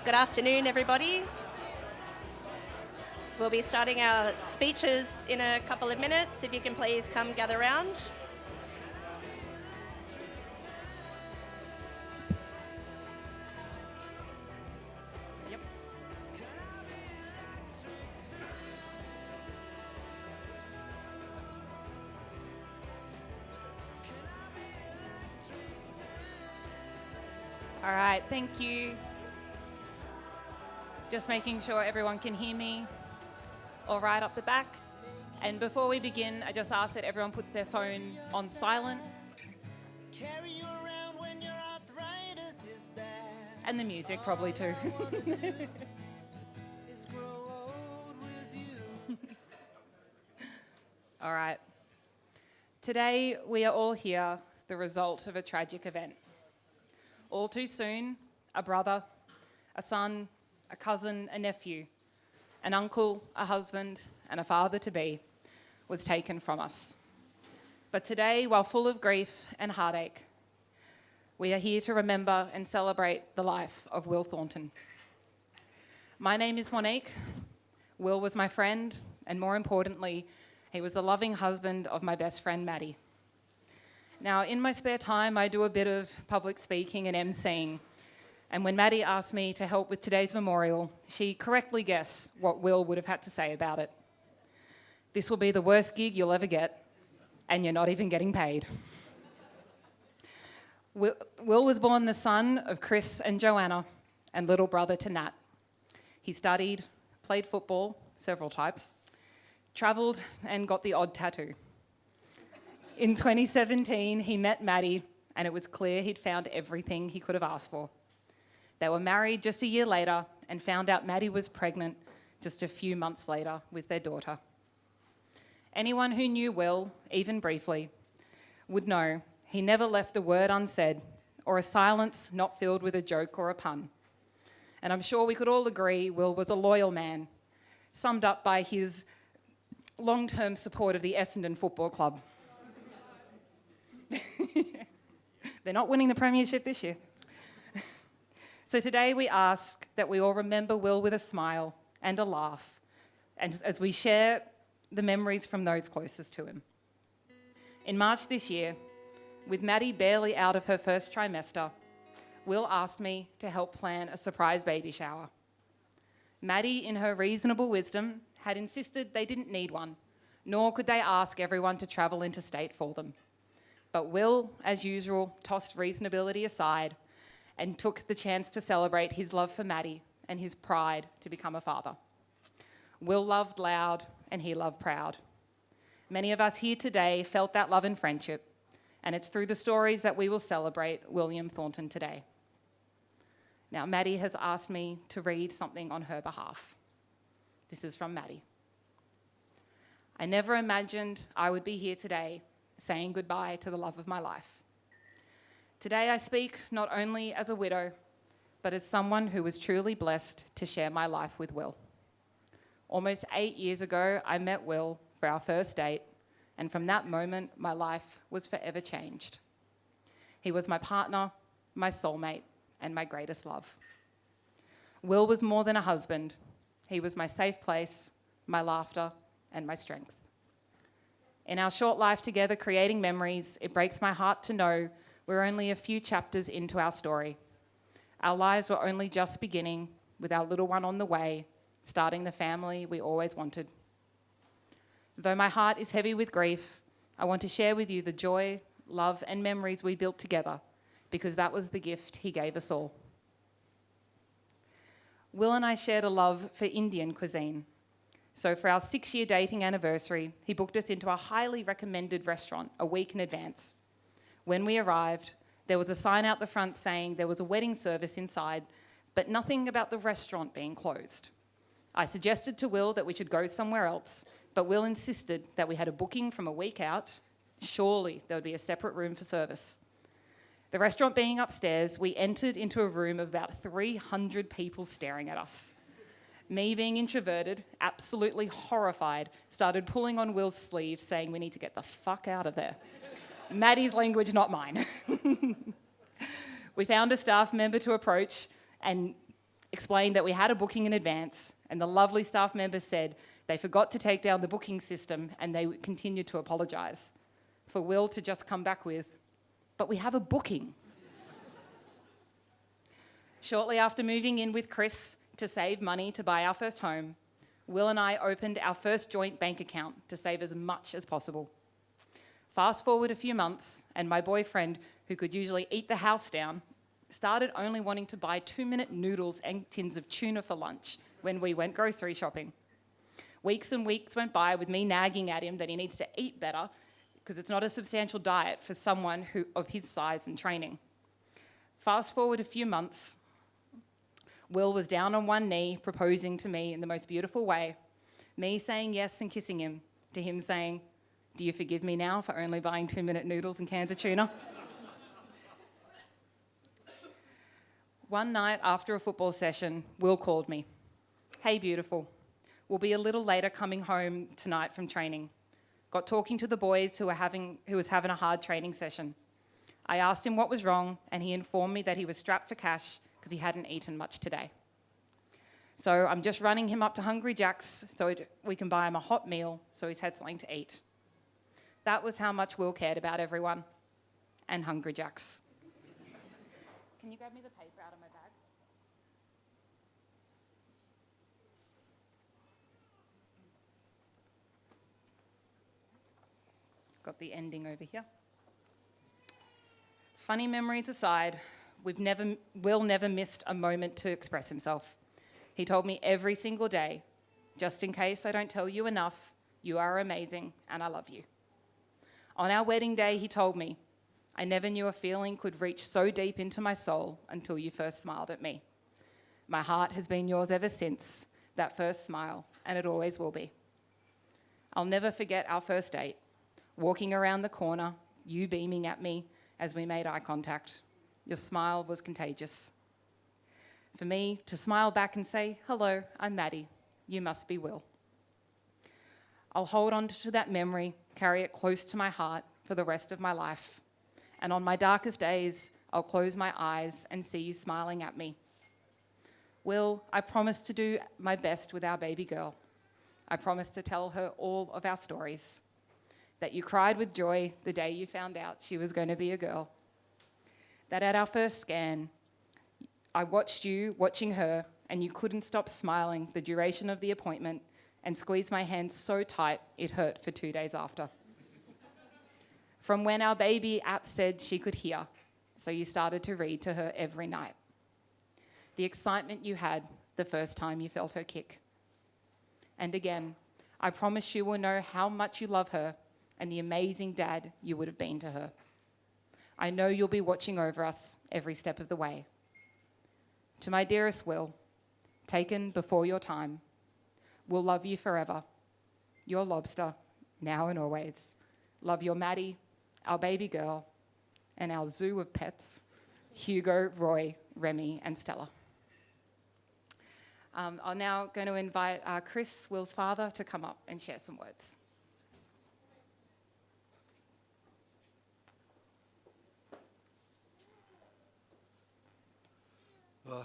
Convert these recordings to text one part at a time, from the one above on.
Good afternoon, everybody. We'll be starting our speeches in a couple of minutes. If you can please come gather round. Yep. All right, thank you. Just making sure everyone can hear me all right up the back. And before we begin, I just ask that everyone puts their phone on silent. And the music probably too. All right. Today we are all here, the result of a tragic event. All too soon, a brother, a son, a cousin, a nephew, an uncle, a husband, and a father-to-be was taken from us. But today, while full of grief and heartache, we are here to remember and celebrate the life of Will Thornton. My name is Monique. Will was my friend, and more importantly, he was the loving husband of my best friend, Maddie. Now, in my spare time, I do a bit of public speaking and emceeing. And when Maddie asked me to help with today's memorial, she correctly guessed what Will would have had to say about it. This will be the worst gig you'll ever get, and you're not even getting paid. Will was born the son of Chris and Joanna, and little brother to Nat. He studied, played football, several types, travelled, and got the odd tattoo. In 2017, he met Maddie, and it was clear he'd found everything he could have asked for. They were married just a year later and found out Maddie was pregnant just a few months later with their daughter. Anyone who knew Will, even briefly, would know he never left a word unsaid or a silence not filled with a joke or a pun. And I'm sure we could all agree Will was a loyal man, summed up by his long-term support of the Essendon Football Club. They're not winning the premiership this year. So today we ask that we all remember Will with a smile and a laugh, and as we share the memories from those closest to him. In March this year, with Maddie barely out of her first trimester, Will asked me to help plan a surprise baby shower. Maddie, in her reasonable wisdom, had insisted they didn't need one, nor could they ask everyone to travel interstate for them. But Will, as usual, tossed reasonability aside and took the chance to celebrate his love for Maddie and his pride to become a father. Will loved loud and he loved proud. Many of us here today felt that love and friendship, and it's through the stories that we will celebrate William Thornton today. Now, Maddie has asked me to read something on her behalf. This is from Maddie. I never imagined I would be here today saying goodbye to the love of my life. Today I speak not only as a widow, but as someone who was truly blessed to share my life with Will. Almost 8 years ago, I met Will for our first date, and from that moment, my life was forever changed. He was my partner, my soulmate, and my greatest love. Will was more than a husband. He was my safe place, my laughter, and my strength. In our short life together creating memories, it breaks my heart to know we're only a few chapters into our story. Our lives were only just beginning, with our little one on the way, starting the family we always wanted. Though my heart is heavy with grief, I want to share with you the joy, love, and memories we built together, because that was the gift he gave us all. Will and I shared a love for Indian cuisine. So for our 6-year dating anniversary, he booked us into a highly recommended restaurant a week in advance. When we arrived, there was a sign out the front saying there was a wedding service inside, but nothing about the restaurant being closed. I suggested to Will that we should go somewhere else, but Will insisted that we had a booking from a week out. Surely there would be a separate room for service. The restaurant being upstairs, we entered into a room of about 300 people staring at us. Me, being introverted, absolutely horrified, started pulling on Will's sleeve, saying we need to get the fuck out of there. Maddie's language, not mine. We found a staff member to approach, and explained that we had a booking in advance, and the lovely staff member said they forgot to take down the booking system and they continued to apologise. For Will to just come back with, "But we have a booking." Shortly after moving in with Chris to save money to buy our first home, Will and I opened our first joint bank account to save as much as possible. Fast forward a few months, and my boyfriend, who could usually eat the house down, started only wanting to buy 2-minute noodles and tins of tuna for lunch when we went grocery shopping. Weeks and weeks went by with me nagging at him that he needs to eat better because it's not a substantial diet for someone of his size and training. Fast forward a few months, Will was down on one knee proposing to me in the most beautiful way, me saying yes and kissing him, to him saying, "Do you forgive me now for only buying 2-minute noodles and cans of tuna?" One night after a football session, Will called me. "Hey, beautiful. We'll be a little later coming home tonight from training. Got talking to the boys who was having a hard training session. I asked him what was wrong, and he informed me that he was strapped for cash because he hadn't eaten much today. So I'm just running him up to Hungry Jack's so we can buy him a hot meal so he's had something to eat." That was how much Will cared about everyone, and Hungry Jack's. Can you grab me the paper out of my bag? Got the ending over here. Funny memories aside, Will never missed a moment to express himself. He told me every single day, "Just in case I don't tell you enough, you are amazing and I love you." On our wedding day, he told me, "I never knew a feeling could reach so deep into my soul until you first smiled at me. My heart has been yours ever since that first smile, and it always will be." I'll never forget our first date, walking around the corner, you beaming at me as we made eye contact. Your smile was contagious. For me to smile back and say, "Hello, I'm Maddie. You must be Will." I'll hold on to that memory, carry it close to my heart for the rest of my life. And on my darkest days, I'll close my eyes and see you smiling at me. Will, I promise to do my best with our baby girl. I promise to tell her all of our stories. That you cried with joy the day you found out she was going to be a girl. That at our first scan, I watched you watching her and you couldn't stop smiling the duration of the appointment and squeezed my hand so tight it hurt for 2 days after. From when our baby app said she could hear, so you started to read to her every night. The excitement you had the first time you felt her kick. And again, I promise you will know how much you love her and the amazing dad you would have been to her. I know you'll be watching over us every step of the way. To my dearest Will, taken before your time, we'll love you forever. Your lobster, now and always. Love your Maddie, our baby girl, and our zoo of pets, Hugo, Roy, Remy, and Stella. I'm now going to invite Chris, Will's father, to come up and share some words.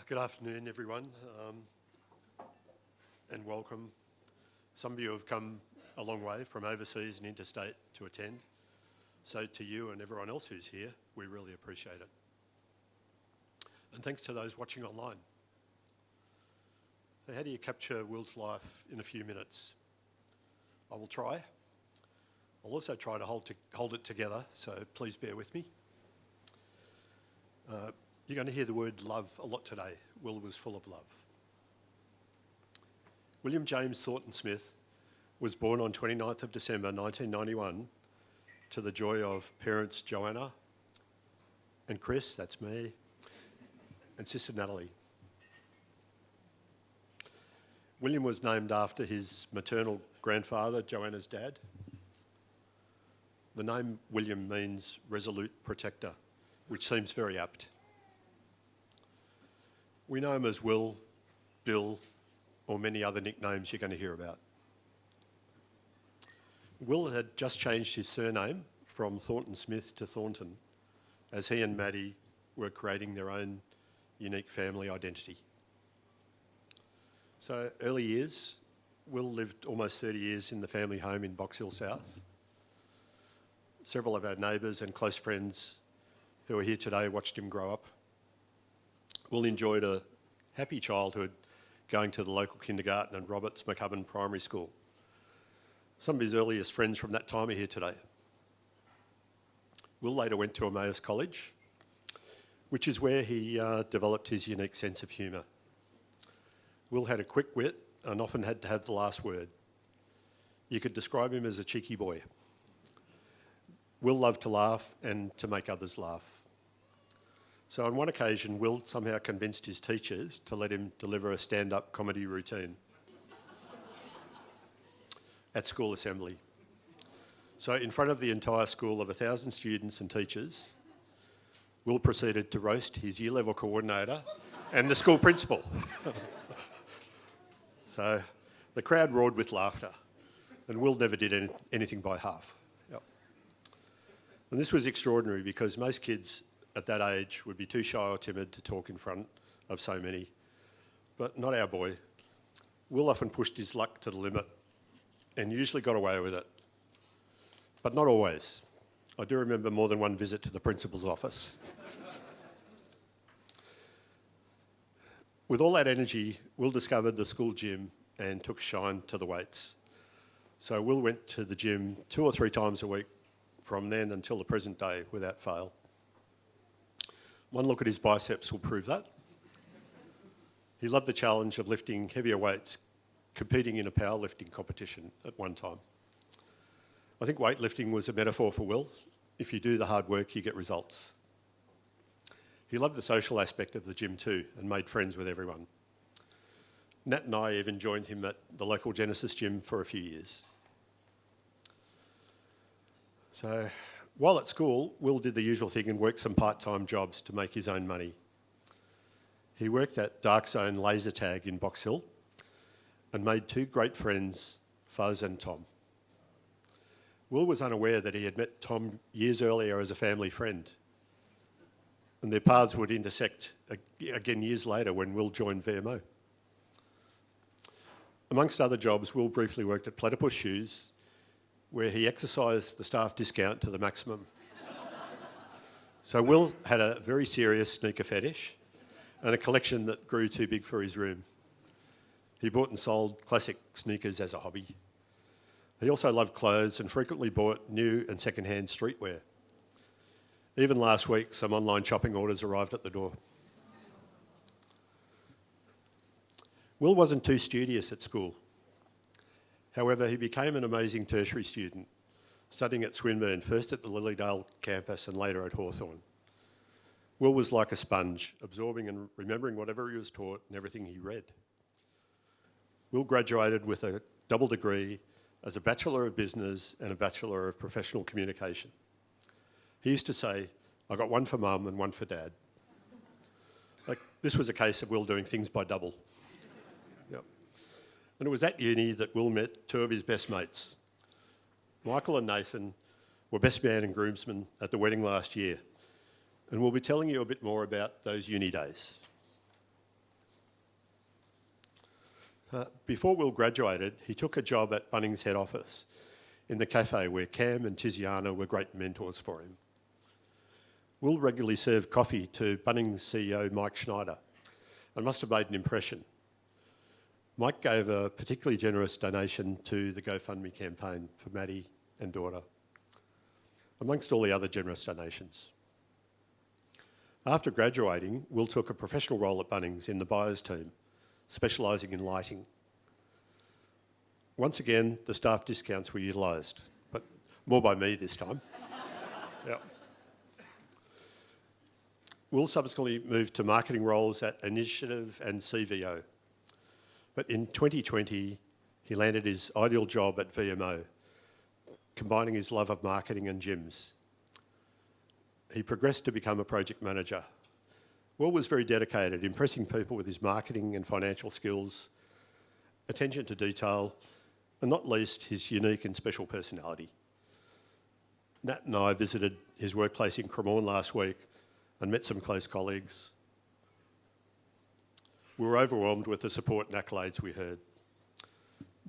Good afternoon, everyone, and welcome. Some of you have come a long way from overseas and interstate to attend. So to you and everyone else who's here, we really appreciate it. And thanks to those watching online. So how do you capture Will's life in a few minutes? I will try. I'll also try to hold it together, so please bear with me. You're going to hear the word love a lot today. Will was full of love. William James Thornton Smith was born on 29th of December 1991 to the joy of parents Joanna and Chris, that's me, and sister Natalie. William was named after his maternal grandfather, Joanna's dad. The name William means resolute protector, which seems very apt. We know him as Will, Bill, or many other nicknames you're going to hear about. Will had just changed his surname from Thornton Smith to Thornton, as he and Maddie were creating their own unique family identity. So early years, Will lived almost 30 years in the family home in Box Hill South. Several of our neighbours and close friends who are here today watched him grow up. Will enjoyed a happy childhood going to the local kindergarten and Roberts McCubbin Primary School. Some of his earliest friends from that time are here today. Will later went to Emmaus College, which is where he developed his unique sense of humour. Will had a quick wit and often had to have the last word. You could describe him as a cheeky boy. Will loved to laugh and to make others laugh. So on one occasion, Will somehow convinced his teachers to let him deliver a stand-up comedy routine at school assembly. So in front of the entire school of 1,000 students and teachers, Will proceeded to roast his year level coordinator and the school principal. So the crowd roared with laughter, and Will never did anything by half. Yep. And this was extraordinary because most kids at that age would be too shy or timid to talk in front of so many, but not our boy. Will often pushed his luck to the limit and usually got away with it, but not always. I do remember more than one visit to the principal's office. With all that energy, Will discovered the school gym and took shine to the weights. So Will went to the gym 2 or 3 times a week from then until the present day without fail. One look at his biceps will prove that. He loved the challenge of lifting heavier weights, competing in a powerlifting competition at one time. I think weightlifting was a metaphor for Will. If you do the hard work, you get results. He loved the social aspect of the gym too and made friends with everyone. Nat and I even joined him at the local Genesis gym for a few years. So while at school, Will did the usual thing and worked some part-time jobs to make his own money. He worked at Dark Zone Laser Tag in Box Hill and made 2 great friends, Fuzz and Tom. Will was unaware that he had met Tom years earlier as a family friend, and their paths would intersect again years later when Will joined VMO. Amongst other jobs, Will briefly worked at Platypus Shoes, where he exercised the staff discount to the maximum. So Will had a very serious sneaker fetish and a collection that grew too big for his room. He bought and sold classic sneakers as a hobby. He also loved clothes and frequently bought new and second-hand streetwear. Even last week, some online shopping orders arrived at the door. Will wasn't too studious at school. However, he became an amazing tertiary student, studying at Swinburne, first at the Lilydale campus and later at Hawthorn. Will was like a sponge, absorbing and remembering whatever he was taught and everything he read. Will graduated with a double degree as a Bachelor of Business and a Bachelor of Professional Communication. He used to say, I got one for mum and one for dad. Like, this was a case of Will doing things by double. Yep. And it was at uni that Will met 2 of his best mates. Michael and Nathan were best man and groomsmen at the wedding last year. And we'll be telling you a bit more about those uni days. Before Will graduated, he took a job at Bunnings head office in the cafe where Cam and Tiziana were great mentors for him. Will regularly served coffee to Bunnings CEO Mike Schneider and must have made an impression. Mike gave a particularly generous donation to the GoFundMe campaign for Maddie and daughter, amongst all the other generous donations. After graduating, Will took a professional role at Bunnings in the buyers team, specialising in lighting. Once again, the staff discounts were utilised, but more by me this time. Yep. Will subsequently moved to marketing roles at Initiative and CVO. But in 2020, he landed his ideal job at VMO, combining his love of marketing and gyms. He progressed to become a project manager. Will was very dedicated, impressing people with his marketing and financial skills, attention to detail, and not least his unique and special personality. Nat and I visited his workplace in Cremorne last week and met some close colleagues. We were overwhelmed with the support and accolades we heard.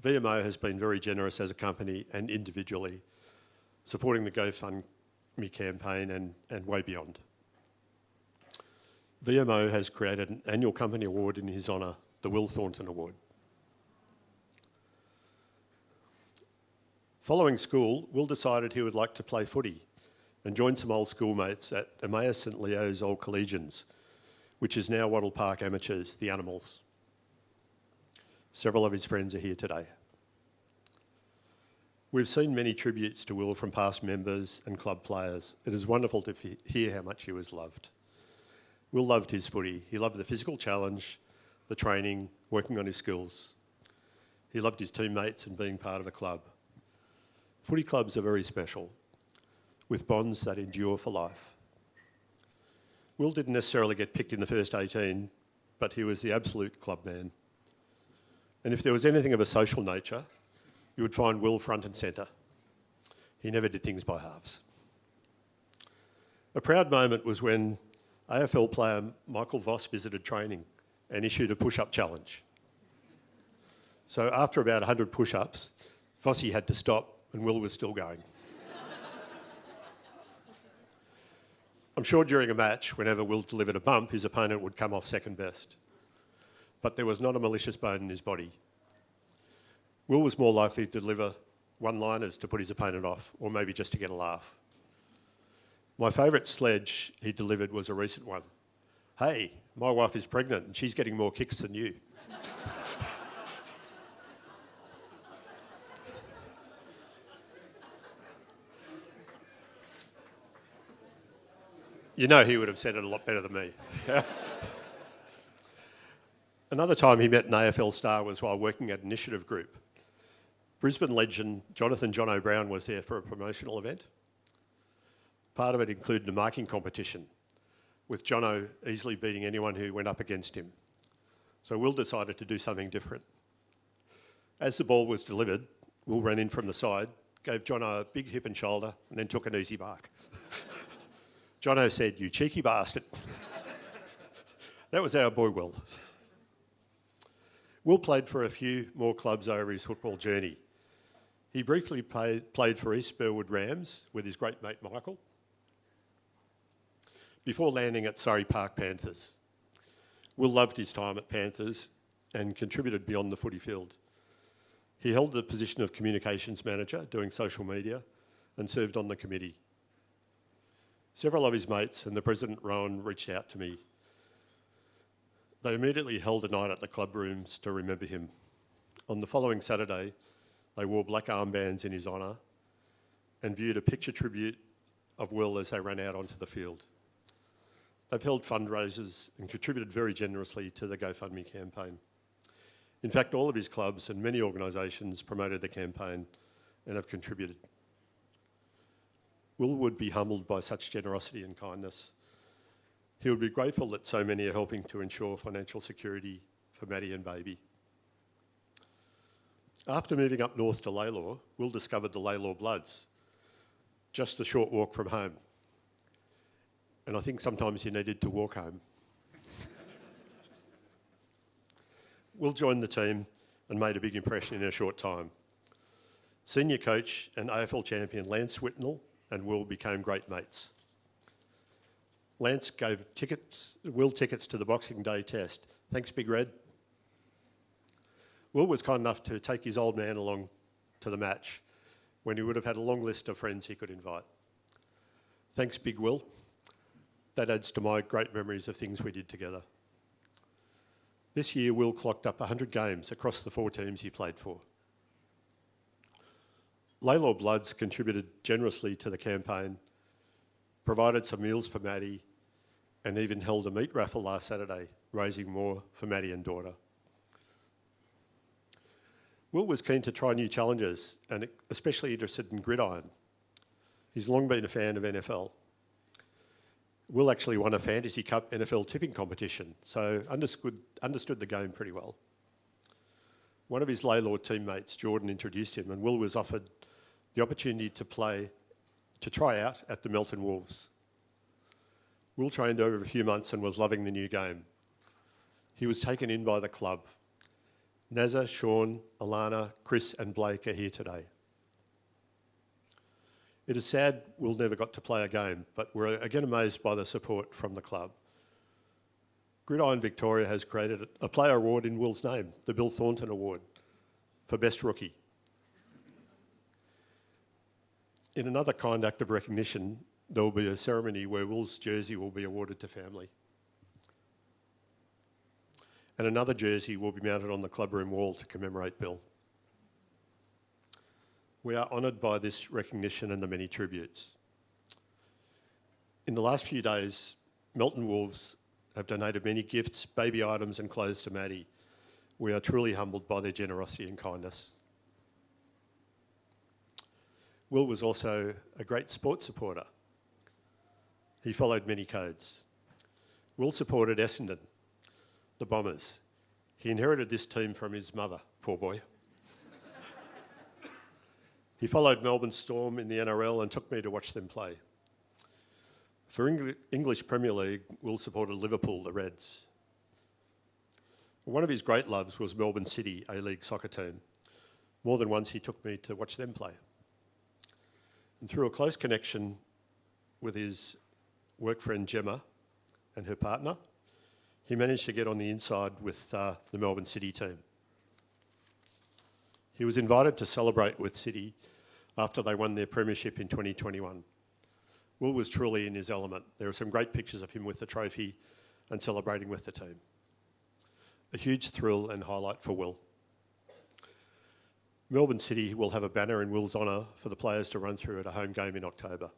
VMO has been very generous as a company and individually, supporting the GoFundMe campaign and way beyond. VMO has created an annual company award in his honour, the Will Thornton Award. Following school, Will decided he would like to play footy and joined some old schoolmates at Emmaus St Leo's Old Collegians, which is now Wattle Park Amateurs, the Animals. Several of his friends are here today. We've seen many tributes to Will from past members and club players. It is wonderful to hear how much he was loved. Will loved his footy. He loved the physical challenge, the training, working on his skills. He loved his teammates and being part of a club. Footy clubs are very special, with bonds that endure for life. Will didn't necessarily get picked in the first 18, but he was the absolute club man. And if there was anything of a social nature, you would find Will front and centre. He never did things by halves. A proud moment was when AFL player Michael Voss visited training and issued a push-up challenge. So after about 100 push-ups, Vossie had to stop and Will was still going. I'm sure during a match, whenever Will delivered a bump, his opponent would come off second best. But there was not a malicious bone in his body. Will was more likely to deliver one-liners to put his opponent off, or maybe just to get a laugh. My favourite sledge he delivered was a recent one. Hey, my wife is pregnant and she's getting more kicks than you. You know he would have said it a lot better than me. Another time he met an AFL star was while working at Initiative Group. Brisbane legend Jonathan Jono Brown was there for a promotional event. Part of it included a marking competition, with Jono easily beating anyone who went up against him. So Will decided to do something different. As the ball was delivered, Will ran in from the side, gave Jono a big hip and shoulder, and then took an easy mark. Jono said, "You cheeky bastard." That was our boy Will. Will played for a few more clubs over his football journey. He briefly played for East Burwood Rams with his great mate Michael, before landing at Surrey Park Panthers. Will loved his time at Panthers and contributed beyond the footy field. He held the position of communications manager, doing social media, and served on the committee. Several of his mates and the President Rowan reached out to me. They immediately held a night at the club rooms to remember him. On the following Saturday, they wore black armbands in his honour and viewed a picture tribute of Will as they ran out onto the field. They've held fundraisers and contributed very generously to the GoFundMe campaign. In fact, all of his clubs and many organisations promoted the campaign and have contributed. Will would be humbled by such generosity and kindness. He would be grateful that so many are helping to ensure financial security for Maddie and baby. After moving up north to Laylaw, Will discovered the Laylaw Bloods, just a short walk from home. And I think sometimes he needed to walk home. Will joined the team and made a big impression in a short time. Senior coach and AFL champion Lance Whitnell and Will became great mates. Lance gave Will tickets to the Boxing Day test. Thanks, Big Red. Will was kind enough to take his old man along to the match when he would have had a long list of friends he could invite. Thanks, Big Will. That adds to my great memories of things we did together. This year, Will clocked up 100 games across the 4 teams he played for. Laylaw Bloods contributed generously to the campaign, provided some meals for Maddie, and even held a meat raffle last Saturday, raising more for Maddie and daughter. Will was keen to try new challenges and especially interested in gridiron. He's long been a fan of NFL. Will actually won a Fantasy Cup NFL tipping competition, so understood the game pretty well. One of his Laylaw teammates, Jordan, introduced him, and Will was offered the opportunity to try out at the Melton Wolves. Will trained over a few months and was loving the new game. He was taken in by the club. Nazza, Sean, Alana, Chris and Blake are here today. It is sad Will never got to play a game, but we're again amazed by the support from the club. Gridiron Victoria has created a player award in Will's name, the Will Thornton Award, for Best Rookie. In another kind act of recognition, there will be a ceremony where Will's jersey will be awarded to family. And another jersey will be mounted on the clubroom wall to commemorate Bill. We are honoured by this recognition and the many tributes. In the last few days, Melton Wolves have donated many gifts, baby items and clothes to Maddie. We are truly humbled by their generosity and kindness. Will was also a great sports supporter. He followed many codes. Will supported Essendon, the Bombers. He inherited this team from his mother, poor boy. He followed Melbourne Storm in the NRL and took me to watch them play. For English Premier League, Will supported Liverpool, the Reds. One of his great loves was Melbourne City, A-League soccer team. More than once he took me to watch them play. And through a close connection with his work friend Gemma and her partner, he managed to get on the inside with the Melbourne City team. He was invited to celebrate with City after they won their premiership in 2021. Will was truly in his element. There are some great pictures of him with the trophy and celebrating with the team. A huge thrill and highlight for Will. Melbourne City will have a banner in Will's honour for the players to run through at a home game in October.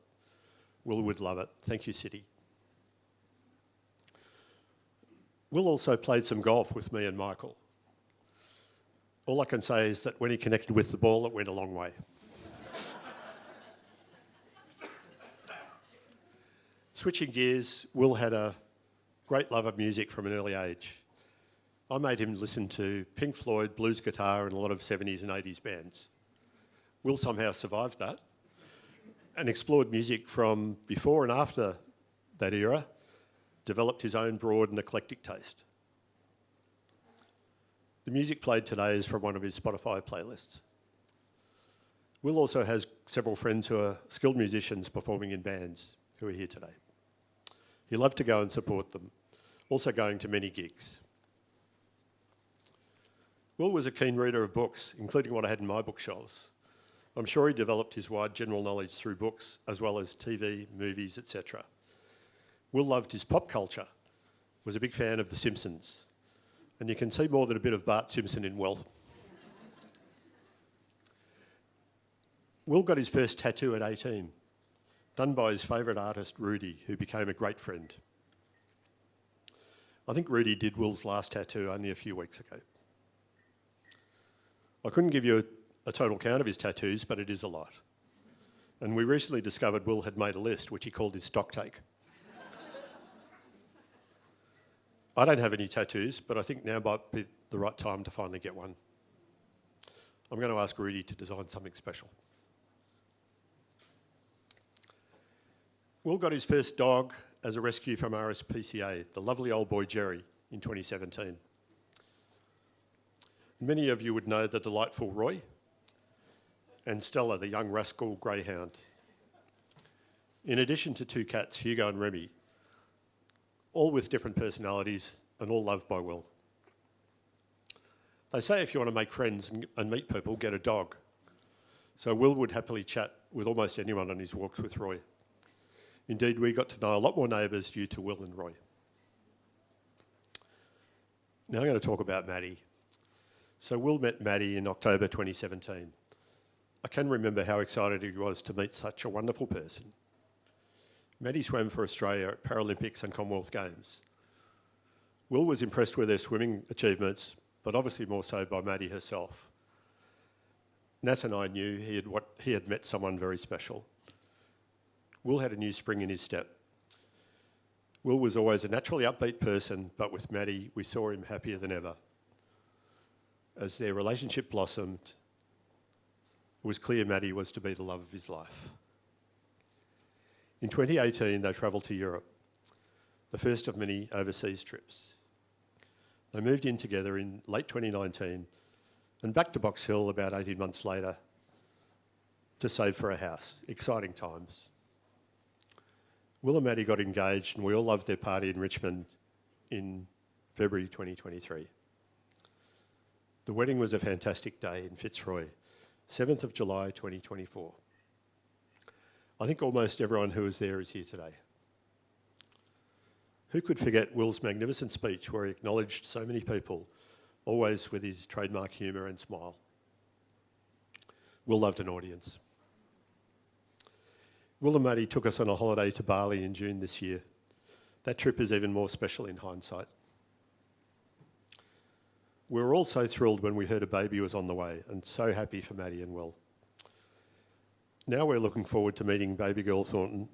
Will would love it. Thank you, City. Will also played some golf with me and Michael. All I can say is that when he connected with the ball, it went a long way. Switching gears, Will had a great love of music from an early age. I made him listen to Pink Floyd, blues guitar and a lot of 70s and 80s bands. Will somehow survived that and explored music from before and after that era, developed his own broad and eclectic taste. The music played today is from one of his Spotify playlists. Will also has several friends who are skilled musicians performing in bands who are here today. He loved to go and support them, also going to many gigs. Will was a keen reader of books, including what I had in my bookshelves. I'm sure he developed his wide general knowledge through books as well as TV, movies, etc. Will loved his pop culture, was a big fan of The Simpsons, and you can see more than a bit of Bart Simpson in Will. Will got his first tattoo at 18, done by his favourite artist, Rudy, who became a great friend. I think Rudy did Will's last tattoo only a few weeks ago. I couldn't give you a total count of his tattoos, but it is a lot. And we recently discovered Will had made a list, which he called his stock take. I don't have any tattoos, but I think now might be the right time to finally get one. I'm going to ask Rudy to design something special. Will got his first dog as a rescue from RSPCA, the lovely old boy Jerry, in 2017. Many of you would know the delightful Roy and Stella, the young rascal greyhound. In addition to two cats, Hugo and Remy, all with different personalities and all loved by Will. They say if you want to make friends and meet people, get a dog. So Will would happily chat with almost anyone on his walks with Roy. Indeed, we got to know a lot more neighbours due to Will and Roy. Now I'm going to talk about Maddie. So Will met Maddie in October 2017. I can remember how excited he was to meet such a wonderful person. Maddie swam for Australia at Paralympics and Commonwealth Games. Will was impressed with her swimming achievements, but obviously more so by Maddie herself. Nat and I knew he had met someone very special. Will had a new spring in his step. Will was always a naturally upbeat person, but with Maddie, we saw him happier than ever. As their relationship blossomed, it was clear Maddie was to be the love of his life. In 2018, they travelled to Europe, the first of many overseas trips. They moved in together in late 2019 and back to Box Hill about 18 months later to save for a house. Exciting times. Will and Maddie got engaged and we all loved their party in Richmond in February 2023. The wedding was a fantastic day in Fitzroy, 7th of July 2024. I think almost everyone who was there is here today. Who could forget Will's magnificent speech where he acknowledged so many people, always with his trademark humour and smile? Will loved an audience. Will and Maddie took us on a holiday to Bali in June this year. That trip is even more special in hindsight. We were all so thrilled when we heard a baby was on the way and so happy for Maddie and Will. Now we're looking forward to meeting baby girl Thornton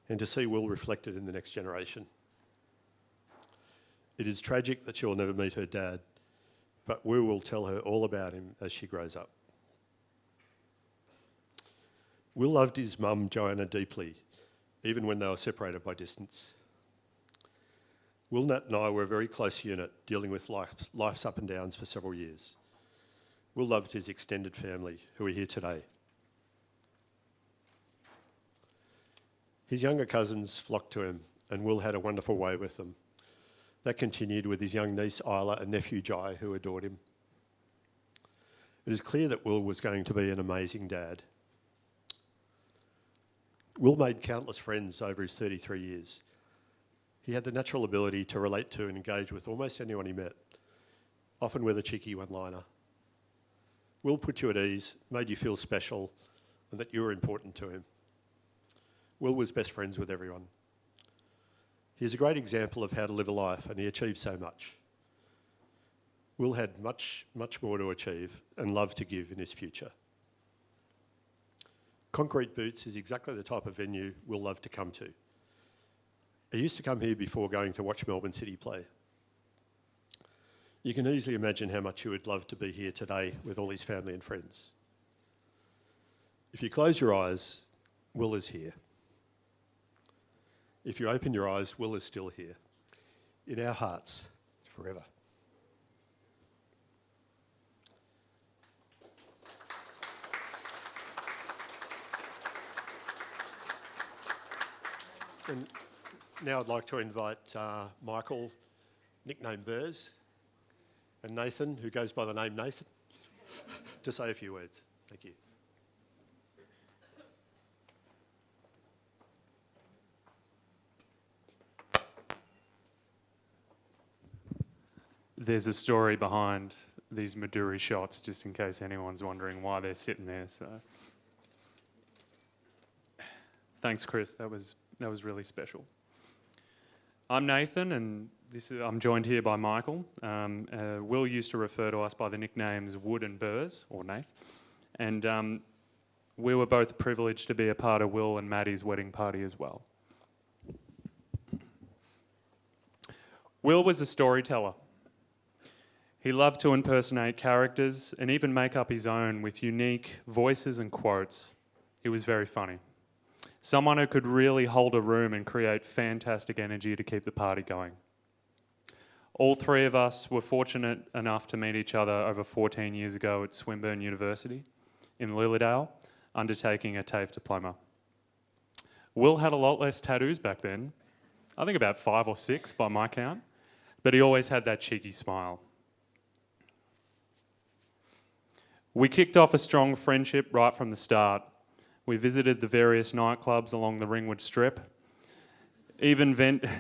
and to see Will reflected in the next generation. It is tragic that she will never meet her dad, but we will tell her all about him as she grows up. Will loved his mum, Joanna, deeply, even when they were separated by distance. Will, Nat and I were a very close unit, dealing with life's up and downs for several years. Will loved his extended family, who are here today. His younger cousins flocked to him, and Will had a wonderful way with them. That continued with his young niece Isla and nephew Jai, who adored him. It is clear that Will was going to be an amazing dad. Will made countless friends over his 33 years. He had the natural ability to relate to and engage with almost anyone he met, often with a cheeky one-liner. Will put you at ease, made you feel special, and that you were important to him. Will was best friends with everyone. He is a great example of how to live a life, and he achieved so much. Will had much, much more to achieve and love to give in his future. Concrete Boots is exactly the type of venue Will loved to come to. He used to come here before going to watch Melbourne City play. You can easily imagine how much he would love to be here today with all his family and friends. If you close your eyes, Will is here. If you open your eyes, Will is still here, in our hearts, forever. And now I'd like to invite Michael, nicknamed Burrs, and Nathan, who goes by the name Nathan, to say a few words. Thank you. There's a story behind these Maduri shots, just in case anyone's wondering why they're sitting there. So, thanks, Chris. That was really special. I'm Nathan, and I'm joined here by Michael. Will used to refer to us by the nicknames Wood and Burrs, or Nath, and we were both privileged to be a part of Will and Maddie's wedding party as well. Will was a storyteller. He loved to impersonate characters and even make up his own with unique voices and quotes. He was very funny. Someone who could really hold a room and create fantastic energy to keep the party going. All three of us were fortunate enough to meet each other over 14 years ago at Swinburne University in Lilydale, undertaking a TAFE diploma. Will had a lot less tattoos back then, I think about 5 or 6 by my count, but he always had that cheeky smile. We kicked off a strong friendship right from the start. We visited the various nightclubs along the Ringwood Strip, even venturing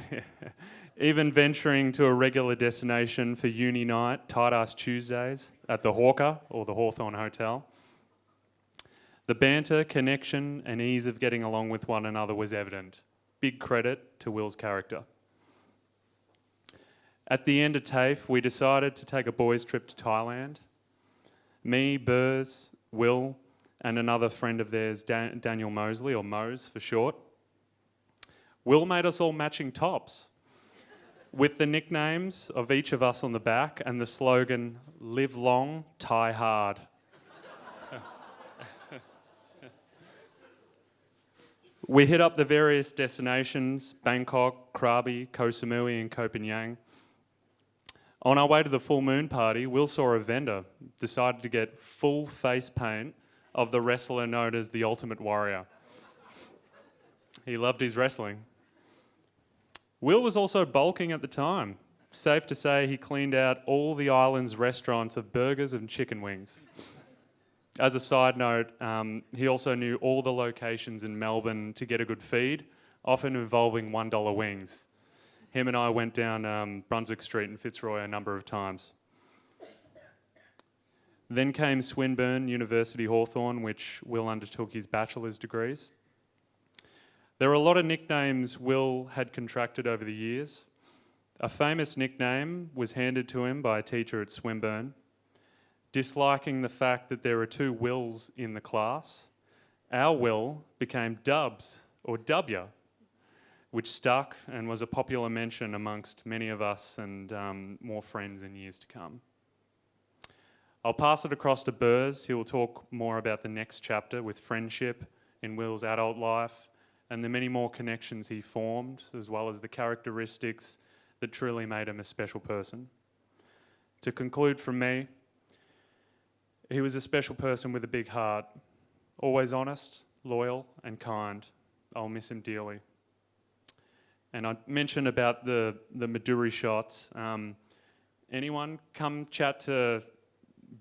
to a regular destination for uni night, Tight Ass Tuesdays, at the Hawker, or the Hawthorn Hotel. The banter, connection, and ease of getting along with one another was evident. Big credit to Will's character. At the end of TAFE, we decided to take a boys' trip to Thailand. Me, Burrs, Will, and another friend of theirs, Daniel Mosley, or Mose for short. Will made us all matching tops with the nicknames of each of us on the back and the slogan, "Live long, tie hard." We hit up the various destinations, Bangkok, Krabi, Koh Samui and Koh Phangan. On our way to the full moon party, Will saw a vendor, decided to get full face paint of the wrestler known as the Ultimate Warrior. He loved his wrestling. Will was also bulking at the time. Safe to say he cleaned out all the island's restaurants of burgers and chicken wings. As a side note, he also knew all the locations in Melbourne to get a good feed, often involving $1 wings. Him and I went down Brunswick Street in Fitzroy a number of times. Then came Swinburne University Hawthorn, which Will undertook his bachelor's degrees. There are a lot of nicknames Will had contracted over the years. A famous nickname was handed to him by a teacher at Swinburne. Disliking the fact that there are two Wills in the class, our Will became Dubs, or W, which stuck and was a popular mention amongst many of us and more friends in years to come. I'll pass it across to Burrs. He will talk more about the next chapter with friendship in Will's adult life and the many more connections he formed, as well as the characteristics that truly made him a special person. To conclude from me, he was a special person with a big heart, always honest, loyal and kind. I'll miss him dearly. And I mentioned about the Maduri shots. Anyone come chat to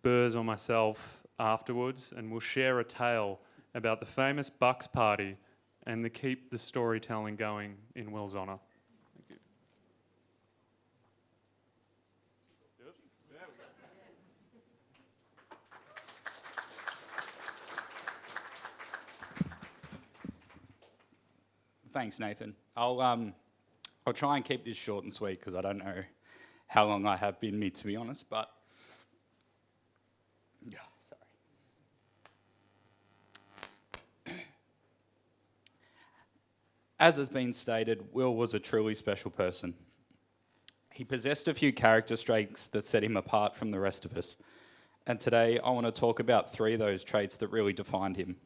Burrs or myself afterwards and we'll share a tale about the famous Bucks party and to keep the storytelling going in Will's honour. Thank you. Thanks, Nathan. I'll try and keep this short and sweet because I don't know how long I have been to be honest, but yeah, sorry. As has been stated, Will was a truly special person. He possessed a few character traits that set him apart from the rest of us. And today I want to talk about 3 of those traits that really defined him: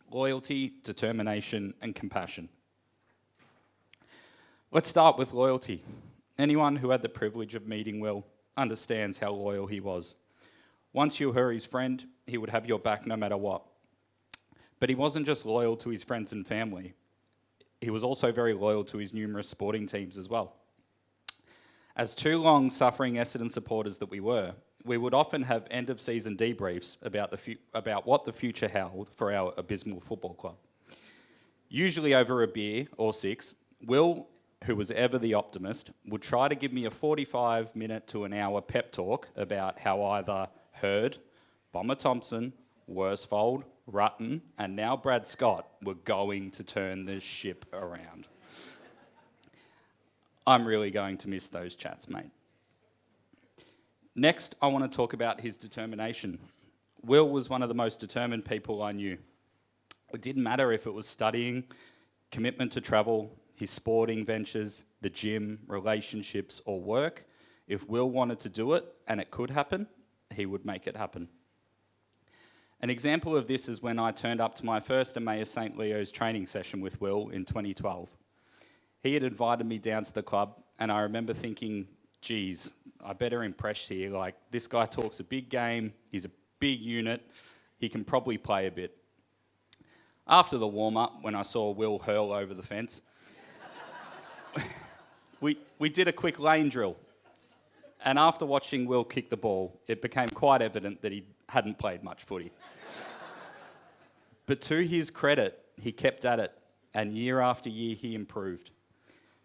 loyalty, determination, and compassion. Let's start with loyalty. Anyone who had the privilege of meeting Will understands how loyal he was. Once you were his friend, he would have your back no matter what. But he wasn't just loyal to his friends and family. He was also very loyal to his numerous sporting teams as well. As 2 long-suffering Essendon supporters that we were, we would often have end-of-season debriefs about what the future held for our abysmal football club. Usually over a beer or 6, Will, who was ever the optimist, would try to give me a 45-minute to an hour pep talk about how either Hurd, Bomber Thompson, Worsfold, Rutten, and now Brad Scott were going to turn this ship around. I'm really going to miss those chats, mate. Next, I want to talk about his determination. Will was one of the most determined people I knew. It didn't matter if it was studying, commitment to travel, his sporting ventures, the gym, relationships, or work. If Will wanted to do it, and it could happen, he would make it happen. An example of this is when I turned up to my first Emmaus St. Leo's training session with Will in 2012. He had invited me down to the club, and I remember thinking, geez, I better impress here. Like, this guy talks a big game, he's a big unit, he can probably play a bit. After the warm-up, when I saw Will hurl over the fence, we did a quick lane drill. And after watching Will kick the ball, it became quite evident that he hadn't played much footy. But to his credit, he kept at it, and year after year he improved.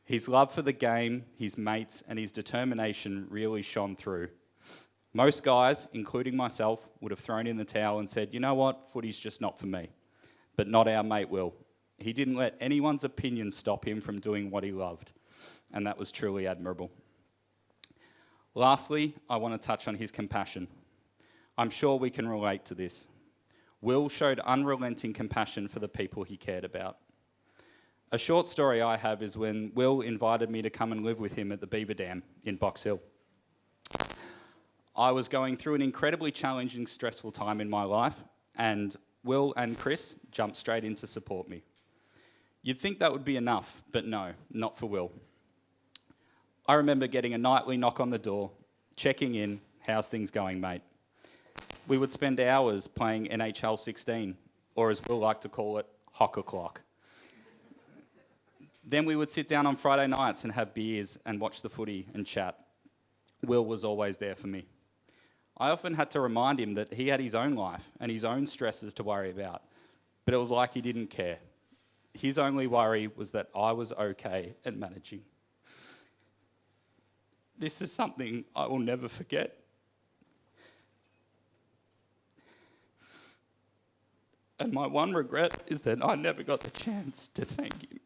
His love for the game, his mates, and his determination really shone through. Most guys, including myself, would have thrown in the towel and said, you know what, footy's just not for me. But not our mate Will. He didn't let anyone's opinion stop him from doing what he loved, and that was truly admirable. Lastly, I want to touch on his compassion. I'm sure we can relate to this. Will showed unrelenting compassion for the people he cared about. A short story I have is when Will invited me to come and live with him at the Beaver Dam in Box Hill. I was going through an incredibly challenging, stressful time in my life, and Will and Chris jumped straight in to support me. You'd think that would be enough, but no, not for Will. I remember getting a nightly knock on the door, checking in, how's things going, mate? We would spend hours playing NHL 16, or as Will liked to call it, hock o'clock. Then we would sit down on Friday nights and have beers and watch the footy and chat. Will was always there for me. I often had to remind him that he had his own life and his own stresses to worry about, but it was like he didn't care. His only worry was that I was okay at managing. This is something I will never forget. And my one regret is that I never got the chance to thank him.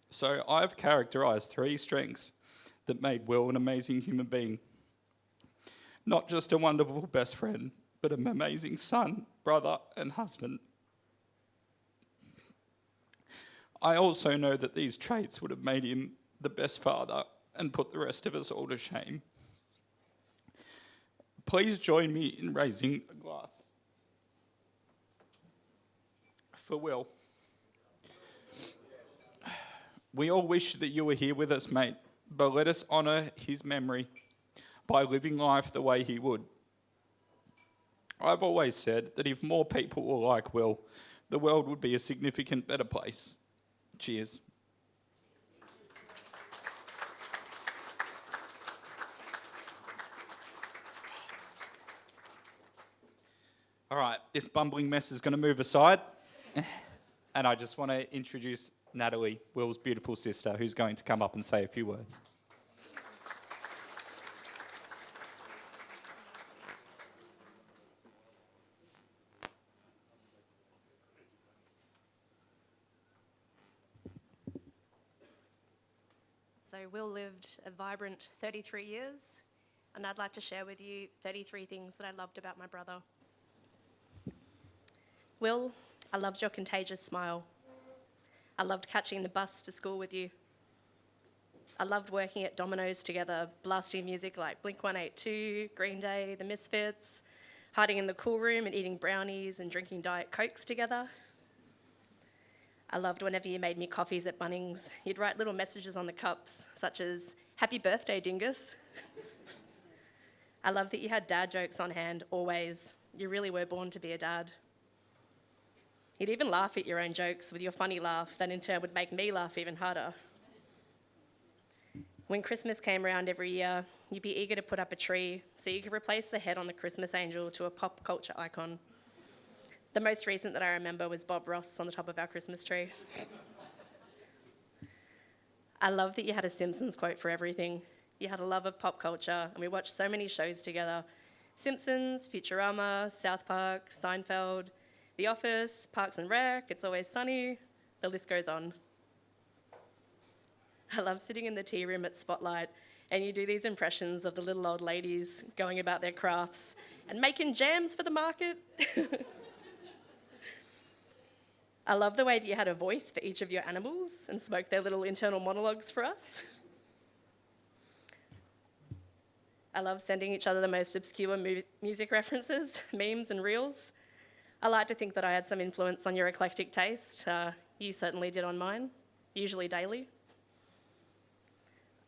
So I've characterised 3 strengths that made Will an amazing human being. Not just a wonderful best friend, but an amazing son, brother, and husband. I also know that these traits would have made him the best father and put the rest of us all to shame. Please join me in raising a glass for Will. We all wish that you were here with us, mate, but let us honour his memory by living life the way he would. I've always said that if more people were like Will, the world would be a significant better place. Cheers. All right, this bumbling mess is going to move aside. And I just want to introduce Natalie, Will's beautiful sister, who's going to come up and say a few words. So Will lived a vibrant 33 years, and I'd like to share with you 33 things that I loved about my brother. Will, I loved your contagious smile. I loved catching the bus to school with you. I loved working at Domino's together, blasting music like Blink-182, Green Day, The Misfits, hiding in the cool room and eating brownies and drinking Diet Cokes together. I loved whenever you made me coffees at Bunnings. You'd write little messages on the cups, such as, "Happy birthday, Dingus." I loved that you had dad jokes on hand, always. You really were born to be a dad. You'd even laugh at your own jokes with your funny laugh that in turn would make me laugh even harder. When Christmas came around every year, you'd be eager to put up a tree so you could replace the head on the Christmas angel to a pop culture icon. The most recent that I remember was Bob Ross on the top of our Christmas tree. I love that you had a Simpsons quote for everything. You had a love of pop culture, and we watched so many shows together. Simpsons, Futurama, South Park, Seinfeld, The Office, Parks and Rec, It's Always Sunny, the list goes on. I love sitting in the tea room at Spotlight, and you do these impressions of the little old ladies going about their crafts and making jams for the market. I love the way that you had a voice for each of your animals and spoke their little internal monologues for us. I love sending each other the most obscure music references, memes and reels. I like to think that I had some influence on your eclectic taste. You certainly did on mine, usually daily.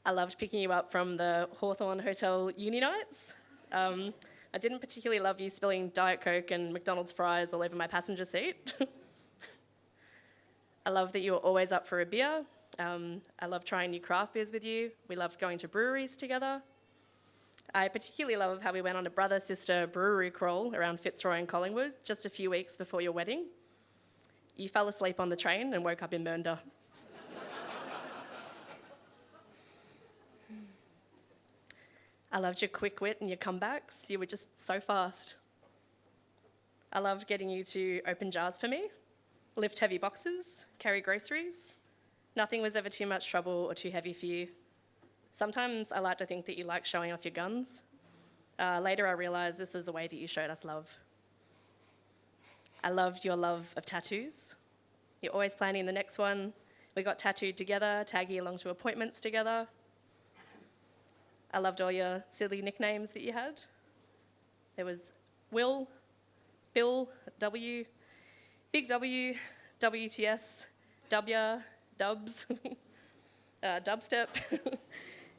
I loved picking you up from the Hawthorne Hotel uni nights. I didn't particularly love you spilling Diet Coke and McDonald's fries all over my passenger seat. I love that you were always up for a beer. I loved trying new craft beers with you. We loved going to breweries together. I particularly love how we went on a brother-sister brewery crawl around Fitzroy and Collingwood just a few weeks before your wedding. You fell asleep on the train and woke up in Mernda. I loved your quick wit and your comebacks. You were just so fast. I loved getting you to open jars for me, lift heavy boxes, carry groceries. Nothing was ever too much trouble or too heavy for you. Sometimes I like to think that you like showing off your guns. Later I realised this was the way that you showed us love. I loved your love of tattoos. You're always planning the next one. We got tattooed together, tagging along to appointments together. I loved all your silly nicknames that you had. There was Will, Bill W, Big W, WTS, W, Dubs, Dubstep,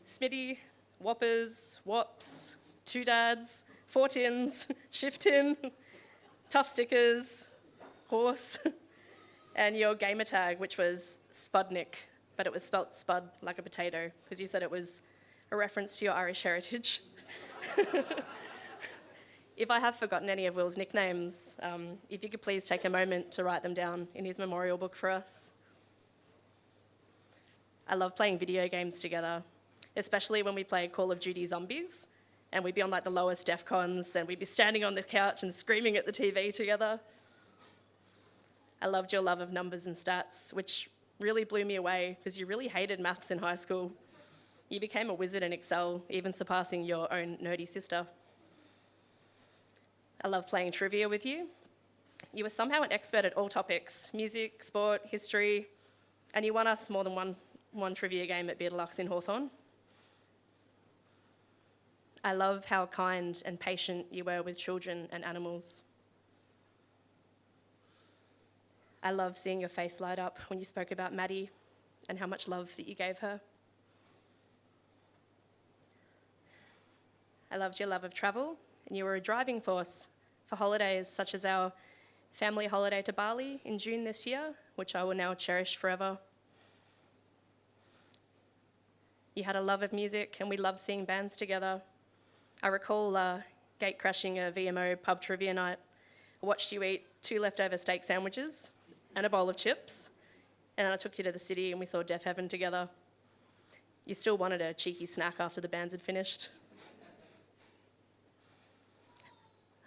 Smitty, Whoppers, Wops, Two Dads, Four Tins, Shift Tin, Tough Stickers, Horse, and your gamer tag, which was Spudnik, but it was spelt Spud like a potato, because you said it was a reference to your Irish heritage. If I have forgotten any of Will's nicknames, if you could please take a moment to write them down in his memorial book for us. I love playing video games together, especially when we played Call of Duty Zombies, and we'd be on like the lowest DEFCONs, and we'd be standing on the couch and screaming at the TV together. I loved your love of numbers and stats, which really blew me away because you really hated maths in high school. You became a wizard in Excel, even surpassing your own nerdy sister. I love playing trivia with you. You were somehow an expert at all topics: music, sport, history, and you won us more than one trivia game at Beer Deluxe in Hawthorn. I love how kind and patient you were with children and animals. I love seeing your face light up when you spoke about Maddie and how much love that you gave her. I loved your love of travel, and you were a driving force for holidays such as our family holiday to Bali in June this year, which I will now cherish forever. You had a love of music, and we loved seeing bands together. I recall gate crashing a VMO pub trivia night. I watched you eat 2 leftover steak sandwiches and a bowl of chips, and then I took you to the city and we saw Deaf Heaven together. You still wanted a cheeky snack after the bands had finished.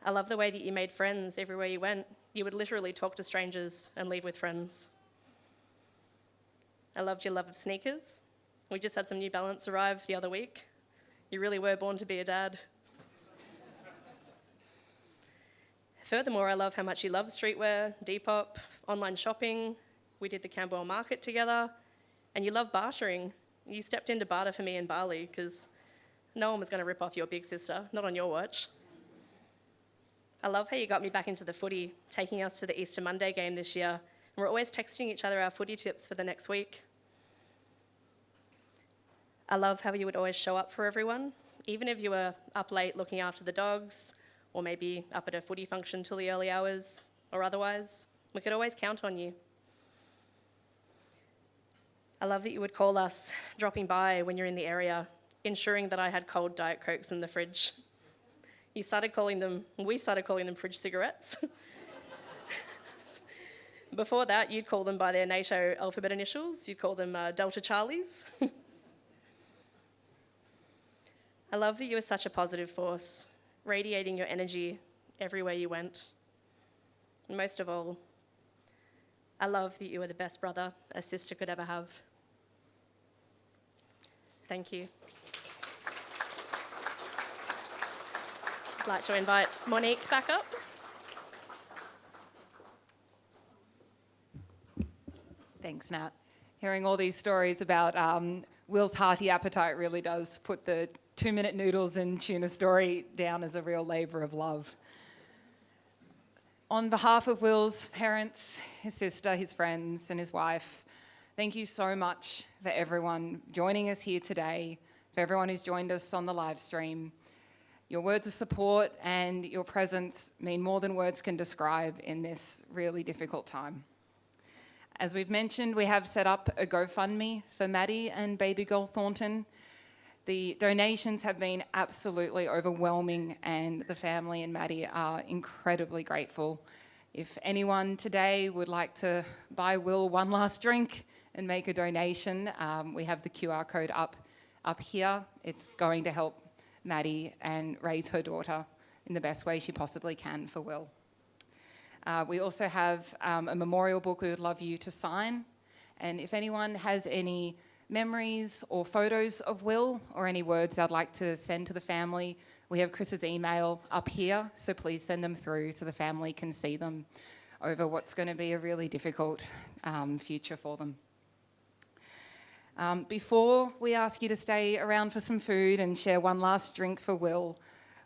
I love the way that you made friends everywhere you went. You would literally talk to strangers and leave with friends. I loved your love of sneakers. We just had some New Balance arrive the other week. You really were born to be a dad. Furthermore, I love how much you love streetwear, Depop, online shopping. We did the Camberwell Market together, and you love bartering. You stepped in to barter for me in Bali because no one was going to rip off your big sister, not on your watch. I love how you got me back into the footy, taking us to the Easter Monday game this year, and we're always texting each other our footy tips for the next week. I love how you would always show up for everyone, even if you were up late looking after the dogs, or maybe up at a footy function till the early hours, or otherwise. We could always count on you. I love that you would call us, dropping by when you're in the area, ensuring that I had cold Diet Cokes in the fridge. We started calling them fridge cigarettes. Before that, you'd call them by their NATO alphabet initials. You'd call them Delta Charlies. I love that you were such a positive force, radiating your energy everywhere you went. And most of all, I love that you were the best brother a sister could ever have. Thank you. I'd like to invite Monique back up. Thanks, Nat. Hearing all these stories about Will's hearty appetite really does put the 2-minute noodles and tuna story down as a real labour of love. On behalf of Will's parents, his sister, his friends, and his wife, thank you so much for everyone joining us here today, for everyone who's joined us on the live stream. Your words of support and your presence mean more than words can describe in this really difficult time. As we've mentioned, we have set up a GoFundMe for Maddie and baby girl Thornton. The donations have been absolutely overwhelming, and the family and Maddie are incredibly grateful. If anyone today would like to buy Will one last drink and make a donation, we have the QR code up here. It's going to help Maddie and raise her daughter in the best way she possibly can for Will. We also have a memorial book we would love you to sign. And if anyone has any memories or photos of Will or any words I'd like to send to the family, we have Chris's email up here, so please send them through so the family can see them over what's going to be a really difficult future for them. Before we ask you to stay around for some food and share one last drink for Will,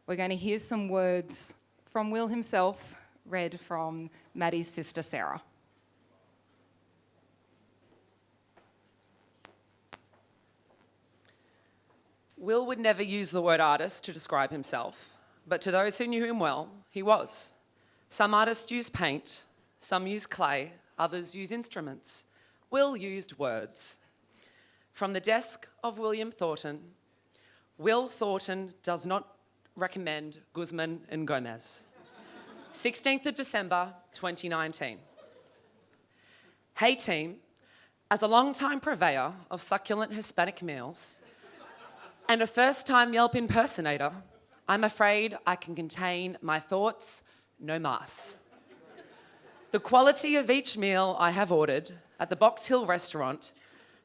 we're going to hear some words from Will himself, read from Maddie's sister Sarah. Will would never use the word artist to describe himself, but to those who knew him well, he was. Some artists use paint, some use clay, others use instruments. Will used words. From the desk of William Thornton, Will Thornton does not recommend Guzman and Gomez. 16th of December, 2019. Hey team, as a long-time purveyor of succulent Hispanic meals, and a first-time Yelp impersonator, I'm afraid I can contain my thoughts no mas. The quality of each meal I have ordered at the Box Hill restaurant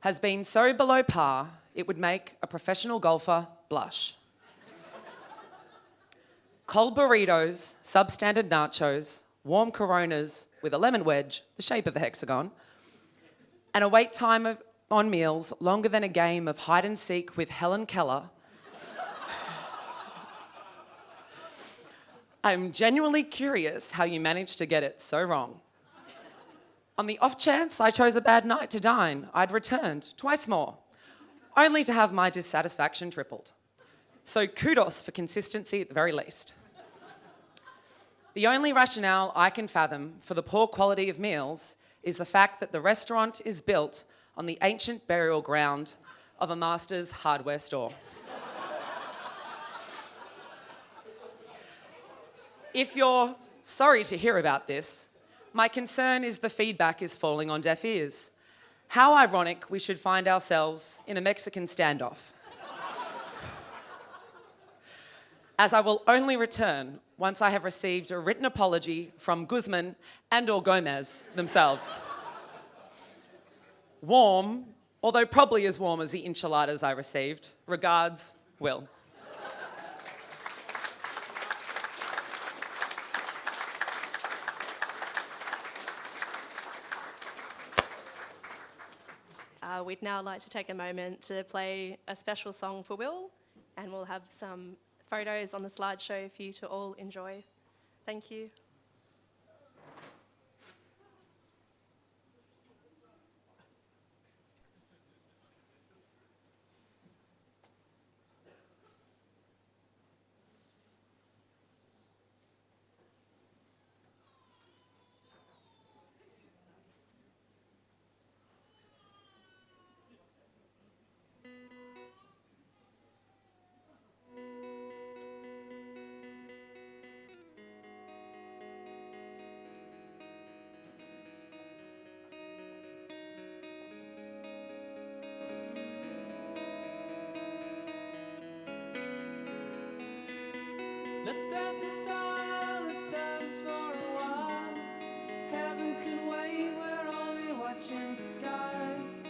has been so below par, it would make a professional golfer blush. Cold burritos, substandard nachos, warm Coronas with a lemon wedge, the shape of a hexagon, and a wait time on meals longer than a game of hide and seek with Helen Keller. I'm genuinely curious how you managed to get it so wrong. On the off chance I chose a bad night to dine, I'd returned twice more, only to have my dissatisfaction tripled. So kudos for consistency at the very least. The only rationale I can fathom for the poor quality of meals is the fact that the restaurant is built on the ancient burial ground of a master's hardware store. If you're sorry to hear about this, my concern is the feedback is falling on deaf ears. How ironic we should find ourselves in a Mexican standoff. As I will only return once I have received a written apology from Guzman and/or Gomez themselves. Warm, although probably as warm as the enchiladas I received. Regards, Will. We'd now like to take a moment to play a special song for Will, and we'll have some photos on the slideshow for you to all enjoy. Thank you. Let's dance in style, let's dance for a while. Heaven can wait, we're only watching the skies.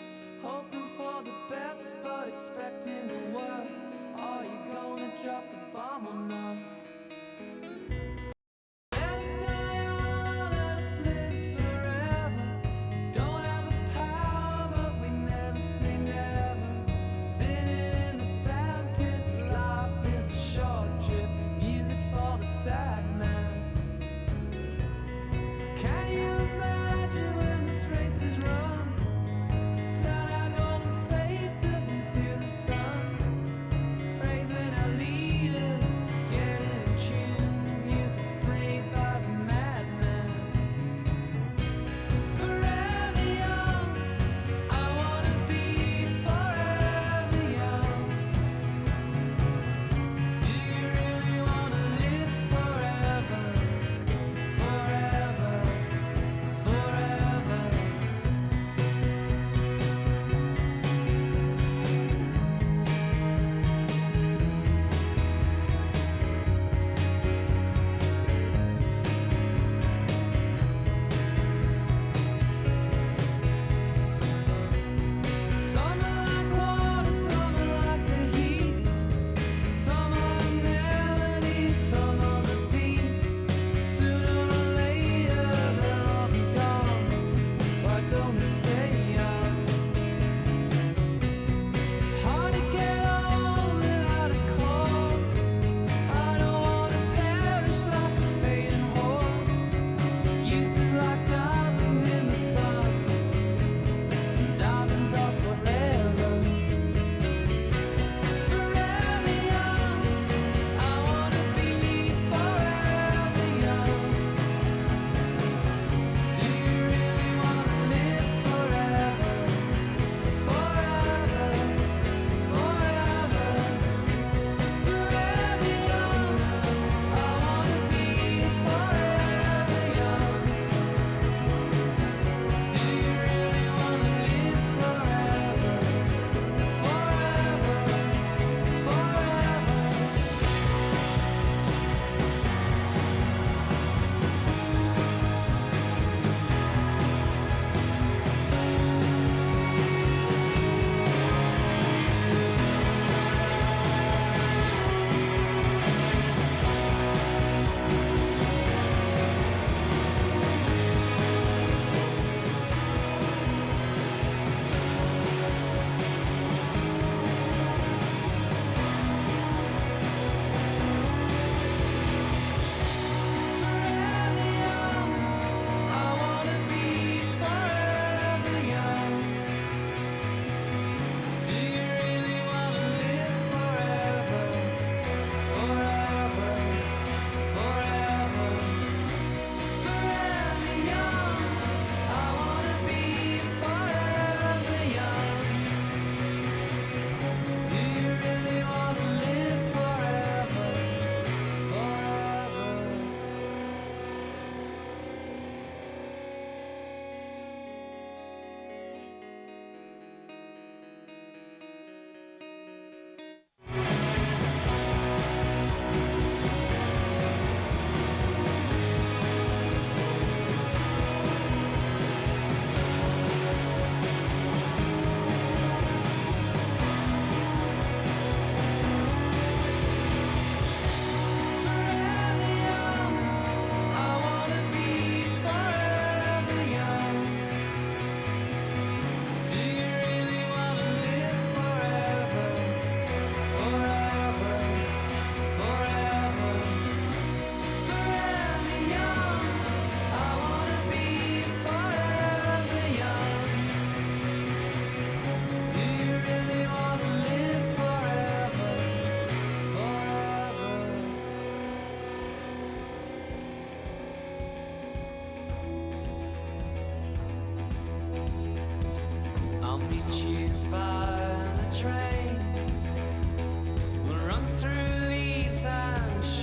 Hoping for the best, but expecting the worst. Are you gonna drop the bomb or not? Let us die young, let us live forever. Don't have the power, but we never say never. Sitting in the sandpit, life is a short trip. Music's for the sad man. Can you imagine when this race is run? Turn our golden faces into the sun. Praising our leaders,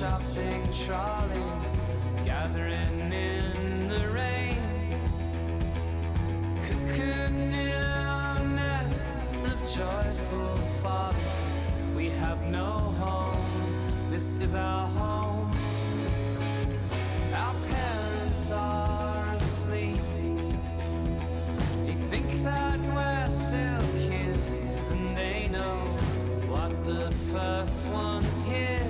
shopping trolleys gathering in the rain. Cocoon in our nest of joyful fog. We have no home, this is our home. Our parents are asleep. They think that we're still kids, and they know what the first ones hear.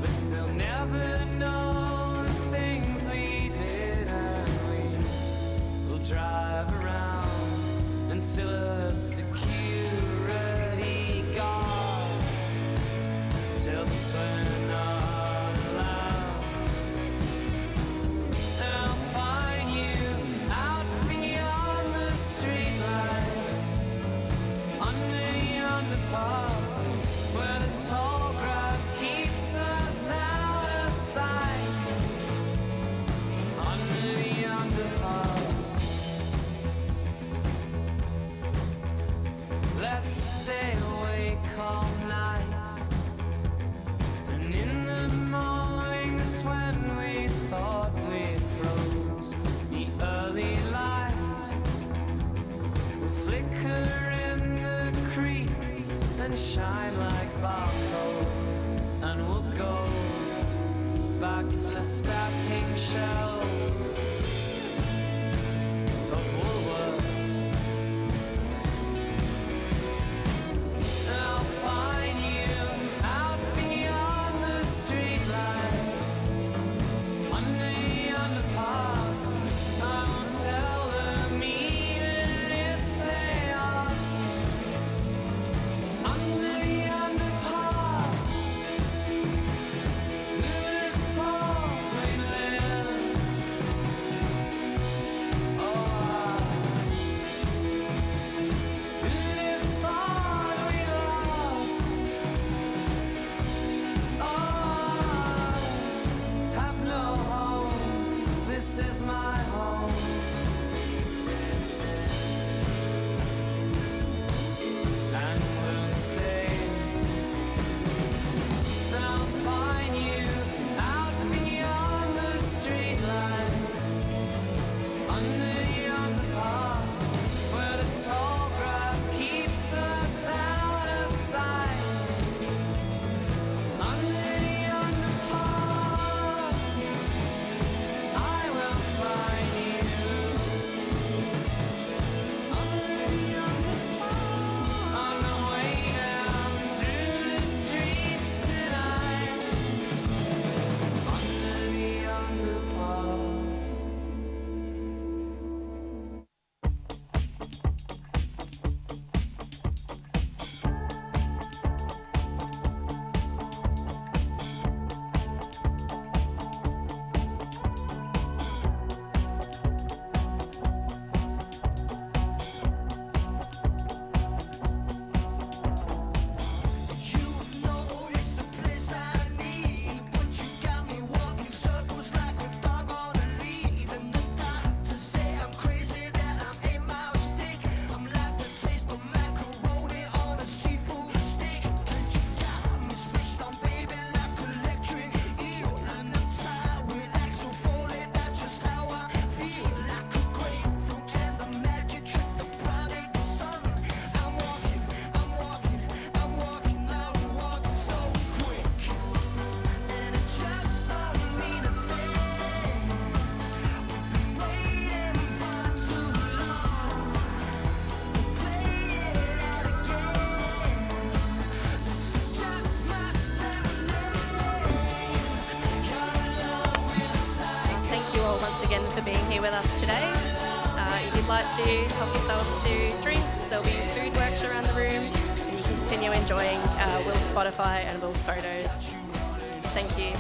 But they'll never know the things we did, and we will drive around until a security guard tells us we're not allowed. And I'll find you out beyond the streetlights, under the underpass, where the tall grass keeps us out of sight. Under the underpass, let's stay awake all night. And in the mornings when we thought we froze, the early light will flicker in the creek and shine like barcode, and we'll go back to stacking shelves of Woolworths. And I'll find you out beyond the streetlights, under the underpass. I won't tell them even if they ask. Under the underpass, who would have thought we'd live? Oh, who would have thought we lost? Oh, I have no home, this is my home. And we'll stay. And I'll find you out beyond the streetlights, under the underpass, where the tall grass keeps us out of sight. Under the underpass, I will find you. Under the underpass, on the way down through the streets tonight. Under the underpass. You know it's the place I need, but you got me walking circles like a dog on a lead. And the doctors say I'm crazy, that I'm a mouse stick. I'm like the taste of macaroni on a seafood stick. And you got me switched on, baby, like electric eel. And I'm tired with Axel Foley, that's just how I feel. Like a grapefruit and the magic trick, the prodigal son. I'm walking, I'm walking, I'm walking, I walk so quick, and it just don't mean a thing. We've been waiting for too long. Play it out again. This is just my serenade. You're in love with a psycho. Thank you all once again for being here with us today. If you'd like to help yourselves to drinks, there'll be food works around the room, and you can continue enjoying Will's Spotify and Will's photos. Thank you.